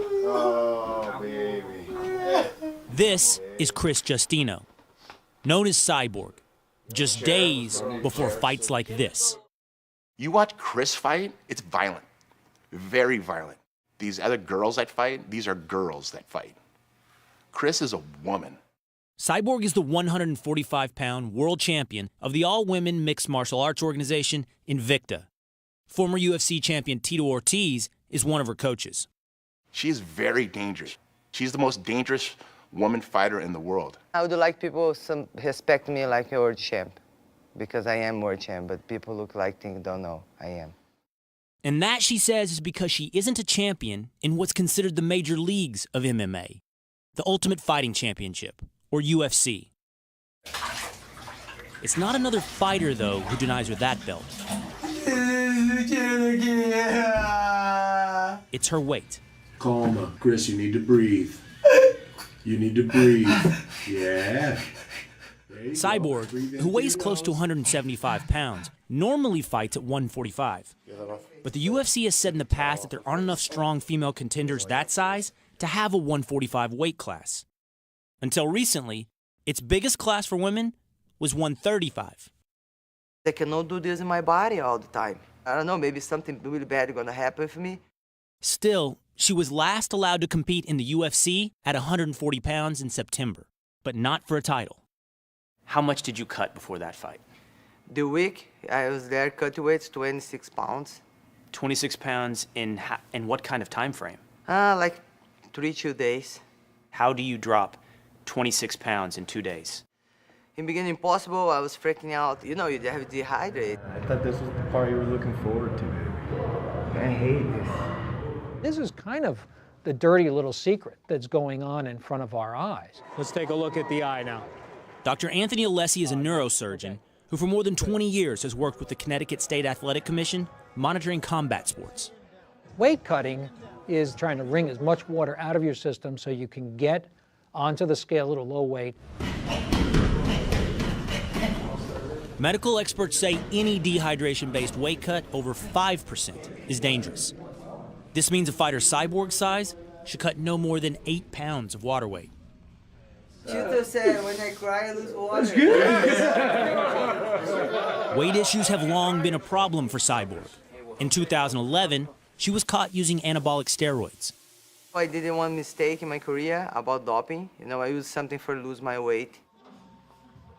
Oh, baby. This is Chris Justino, known as Cyborg, just days before fights like this. You watch Chris fight, it's violent, very violent. These other girls that fight, these are girls that fight. Chris is a woman. Cyborg is the 145-pound world champion of the all-women mixed martial arts organization Invicta. Former UFC champion Tito Ortiz is one of her coaches. She is very dangerous. She's the most dangerous woman fighter in the world. I would like people to respect me like a world champ, because I am world champ, but people look like things don't know I am. And that, she says, is because she isn't a champion in what's considered the major leagues of MMA, the Ultimate Fighting Championship, or UFC. It's not another fighter, though, who denies her that belt. It's her weight. Calma, Chris, you need to breathe. You need to breathe. Yeah. Cyborg, who weighs close to 175 pounds, normally fights at 145. But the UFC has said in the past that there aren't enough strong female contenders that size to have a 145 weight class. Until recently, its biggest class for women was 135. I cannot do this in my body all the time. I don't know, maybe something really bad is gonna happen for me. Still, she was last allowed to compete in the UFC at 140 pounds in September, but not for a title. How much did you cut before that fight? The week I was there, cut weights 26 pounds. 26 pounds in what kind of time frame? Like 2 days. How do you drop 26 pounds in 2 days? In the beginning, impossible. I was freaking out. You know, you have dehydrated. I thought this was the part you were looking forward to, baby. I hate this. This is kind of the dirty little secret that's going on in front of our eyes. Let's take a look at the eye now. Dr. Anthony Alessi is a neurosurgeon who for more than 20 years has worked with the Connecticut State Athletic Commission monitoring combat sports. Weight cutting is trying to wring as much water out of your system so you can get onto the scale at a low weight. Medical experts say any dehydration-based weight cut over 5% is dangerous. This means a fighter Cyborg's size should cut no more than 8 pounds of water weight. Tito said, when I cry, I lose water. Weight issues have long been a problem for Cyborg. In 2011, she was caught using anabolic steroids. I didn't want mistake in my career about doping. You know, I used something for lose my weight.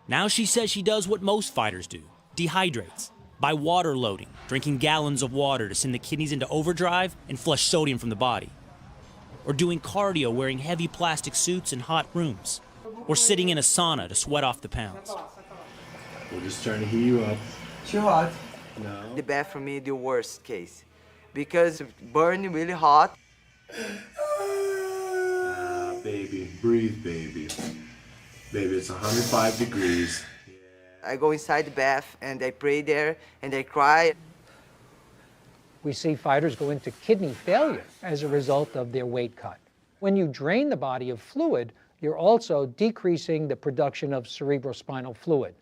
Now she says she does what most fighters do, dehydrates, by water loading, drinking gallons of water to send the kidneys into overdrive and flush sodium from the body. Or doing cardio wearing heavy plastic suits in hot rooms. Or sitting in a sauna to sweat off the pounds. We're just trying to heat you up. Too hot. No. The bath for me, the worst case. Because burning really hot. Baby, breathe, baby. Baby, it's 105 degrees. I go inside the bath and I pray there and I cry. We see fighters go into kidney failure as a result of their weight cut. When you drain the body of fluid, you're also decreasing the production of cerebrospinal fluid,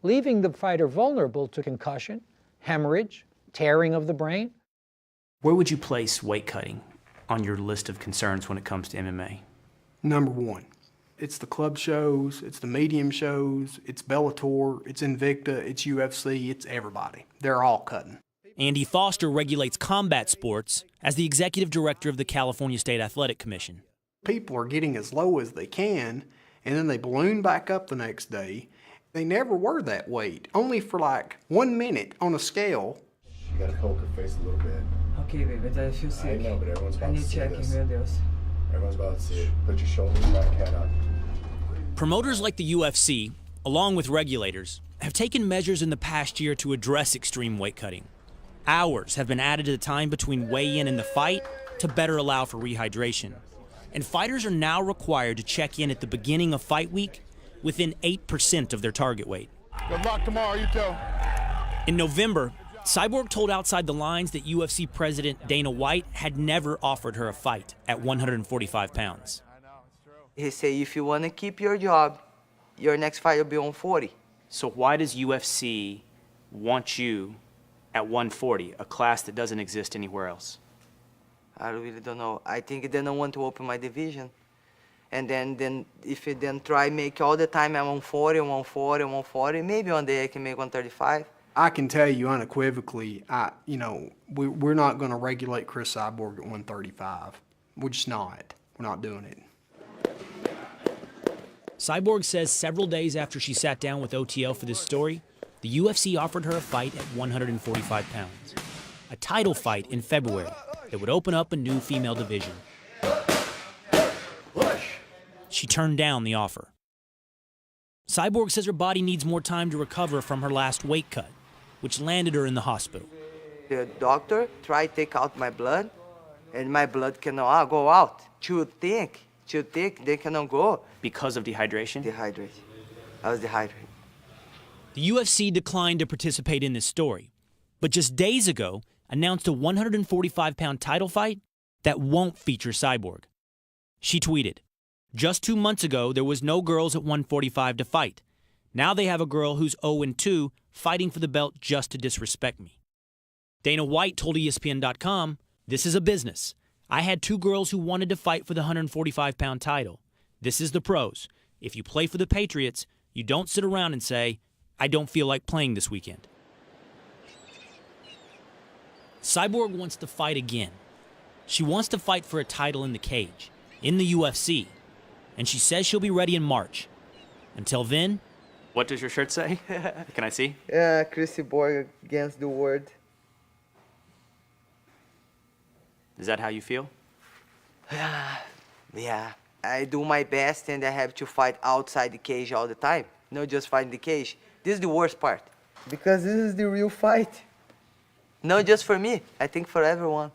leaving the fighter vulnerable to concussion, hemorrhage, tearing of the brain. Where would you place weight cutting on your list of concerns when it comes to MMA? Number one. It's the club shows, it's the medium shows, it's Bellator, it's Invicta, it's UFC, it's everybody. They're all cutting. Andy Foster regulates combat sports as the executive director of the California State Athletic Commission. People are getting as low as they can, and then they balloon back up the next day. They never were that weight, only for like 1 minute on a scale. You gotta poke her face a little bit. Okay, baby, but I feel sick. I know, but everyone's about to see this. Meu Deus. Everyone's about to see it. Put your shoulders back, head up. Promoters like the UFC, along with regulators, have taken measures in the past year to address extreme weight cutting. Hours have been added to the time between weigh-in and the fight to better allow for rehydration. And fighters are now required to check in at the beginning of fight week within 8% of their target weight. Good luck tomorrow, you too. In November, Cyborg told Outside the Lines that UFC President Dana White had never offered her a fight at 145 pounds. He said, if you want to keep your job, your next fight will be on 40. So why does UFC want you at 140, a class that doesn't exist anywhere else? I really don't know. I think they don't want to open my division. And then if you then try make all the time I'm 140, 140, 140, maybe one day I can make 135. I can tell you unequivocally, we're not going to regulate CRIS CYBORG at 135. We're just not. We're not doing it. Cyborg says several days after she sat down with OTL for this story, the UFC offered her a fight at 145 pounds. A title fight in February that would open up a new female division. She turned down the offer. Cyborg says her body needs more time to recover from her last weight cut, which landed her in the hospital. The doctor tried to take out my blood, and my blood cannot go out. Too thick, they cannot go. Because of dehydration? Dehydrated. I was dehydrated. The UFC declined to participate in this story, but just days ago announced a 145-pound title fight that won't feature Cyborg. She tweeted, "Just 2 months ago, there was no girls at 145 to fight. Now they have a girl who's 0-2 fighting for the belt just to disrespect me." Dana White told ESPN.com, "This is a business. I had 2 girls who wanted to fight for the 145-pound title. This is the pros. If you play for the Patriots, you don't sit around and say, 'I don't feel like playing this weekend.'" Cyborg wants to fight again. She wants to fight for a title in the cage, in the UFC, and she says she'll be ready in March. Until then... What does your shirt say? Can I see? Yeah, CRIS CYBORG against the world. Is that how you feel? Yeah. I do my best and I have to fight outside the cage all the time. Not just fight in the cage. This is the worst part. Because this is the real fight. Not just for me, I think for everyone.